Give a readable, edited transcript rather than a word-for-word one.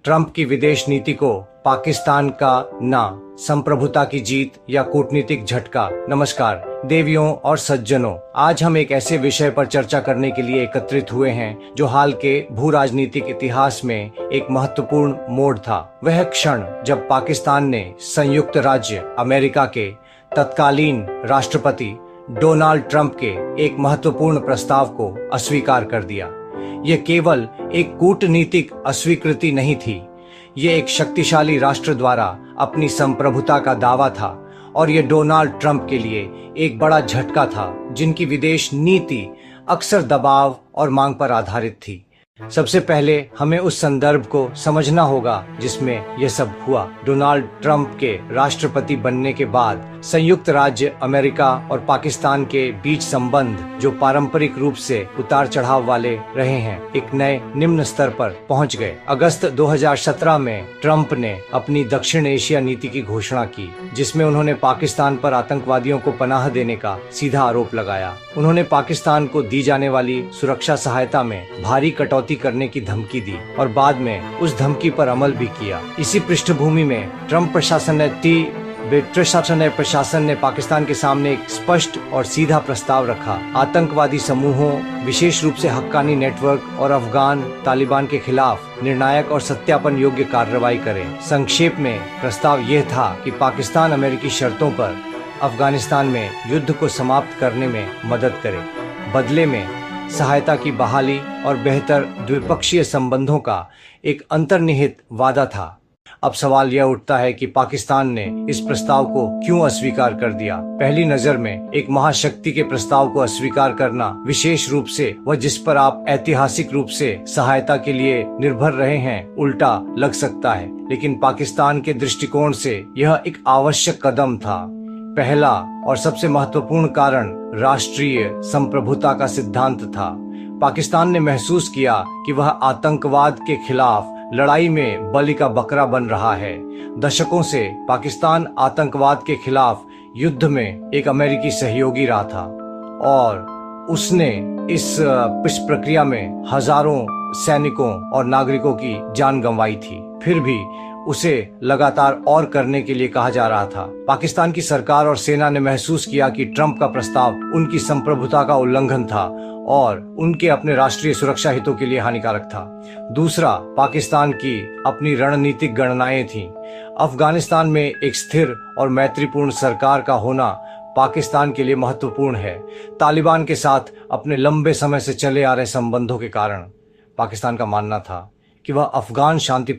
Trump की विदेश नीति को पाकिस्तान का ना संप्रभुता की जीत या कूटनीतिक झटका। नमस्कार देवियों और सज्जनों, आज हम एक ऐसे विषय पर चर्चा करने के लिए एकत्रित हुए हैं जो हाल के भू राजनीतिक इतिहास में एक महत्वपूर्ण मोड़ था। वह क्षण जब पाकिस्तान ने संयुक्त राज्य अमेरिका के तत्कालीन राष्ट्रपति डोनाल्ड ट्रंप के एक महत्वपूर्ण प्रस्ताव को अस्वीकार कर दिया। यह केवल एक कूटनीतिक अस्वीकृति नहीं थी, ये एक शक्तिशाली राष्ट्र द्वारा अपनी संप्रभुता का दावा था और ये डोनाल्ड ट्रंप के लिए एक बड़ा झटका था, जिनकी विदेश नीति अक्सर दबाव और मांग पर आधारित थी। सबसे पहले हमें उस संदर्भ को समझना होगा जिसमें यह सब हुआ। डोनाल्ड ट्रंप के राष्ट्रपति बनने के बाद संयुक्त राज्य अमेरिका और पाकिस्तान के बीच संबंध, जो पारंपरिक रूप से उतार चढ़ाव वाले रहे हैं, एक नए निम्न स्तर पर पहुंच गए। अगस्त 2017 में ट्रंप ने अपनी दक्षिण एशिया नीति की घोषणा की, जिसमें उन्होंने पाकिस्तान पर आतंकवादियों को पनाह देने का सीधा आरोप लगाया। उन्होंने पाकिस्तान को दी जाने वाली सुरक्षा सहायता में भारी कटौती करने की धमकी दी और बाद में उस धमकी पर अमल भी किया। इसी पृष्ठभूमि में ट्रंप प्रशासन ने पाकिस्तान के सामने एक स्पष्ट और सीधा प्रस्ताव रखा। आतंकवादी समूहों, विशेष रूप से हक्कानी नेटवर्क और अफगान तालिबान के खिलाफ निर्णायक और सत्यापन योग्य कार्रवाई करें। संक्षेप में प्रस्ताव यह था कि पाकिस्तान अमेरिकी शर्तों पर अफगानिस्तान में युद्ध को समाप्त करने में मदद करे। बदले में सहायता की बहाली और बेहतर द्विपक्षीय संबंधों का एक अंतर्निहित वादा था। अब सवाल यह उठता है कि पाकिस्तान ने इस प्रस्ताव को क्यों अस्वीकार कर दिया। पहली नजर में एक महाशक्ति के प्रस्ताव को अस्वीकार करना, विशेष रूप से वह जिस पर आप ऐतिहासिक रूप से सहायता के लिए निर्भर रहे हैं, उल्टा लग सकता है। लेकिन पाकिस्तान के दृष्टिकोण से यह एक आवश्यक कदम था। पहला और सबसे महत्वपूर्ण कारण राष्ट्रीय संप्रभुता का सिद्धांत था। पाकिस्तान ने महसूस किया कि वह आतंकवाद के खिलाफ लड़ाई में बलि का बकरा बन रहा है। दशकों से पाकिस्तान आतंकवाद के खिलाफ युद्ध में एक अमेरिकी सहयोगी रहा था और उसने इस प्रक्रिया में हजारों सैनिकों और नागरिकों की जान गंवाई थी। फिर भी उसे लगातार और करने के लिए कहा जा रहा था। पाकिस्तान की सरकार और सेना ने महसूस किया कि ट्रंप का प्रस्ताव उनकी संप्रभुता का उल्लंघन था और उनके अपने राष्ट्रीय सुरक्षा हितों के लिए हानिकारक था। दूसरा, पाकिस्तान की अपनी रणनीतिक गणनाएं थीं। अफगानिस्तान में एक स्थिर और मैत्रीपूर्ण सरकार का होना पाकिस्तान के लिए महत्वपूर्ण है। तालिबान के साथ अपने लंबे समय से चले आ रहे संबंधों के कारण पाकिस्तान का मानना था कि वह अफगान शांति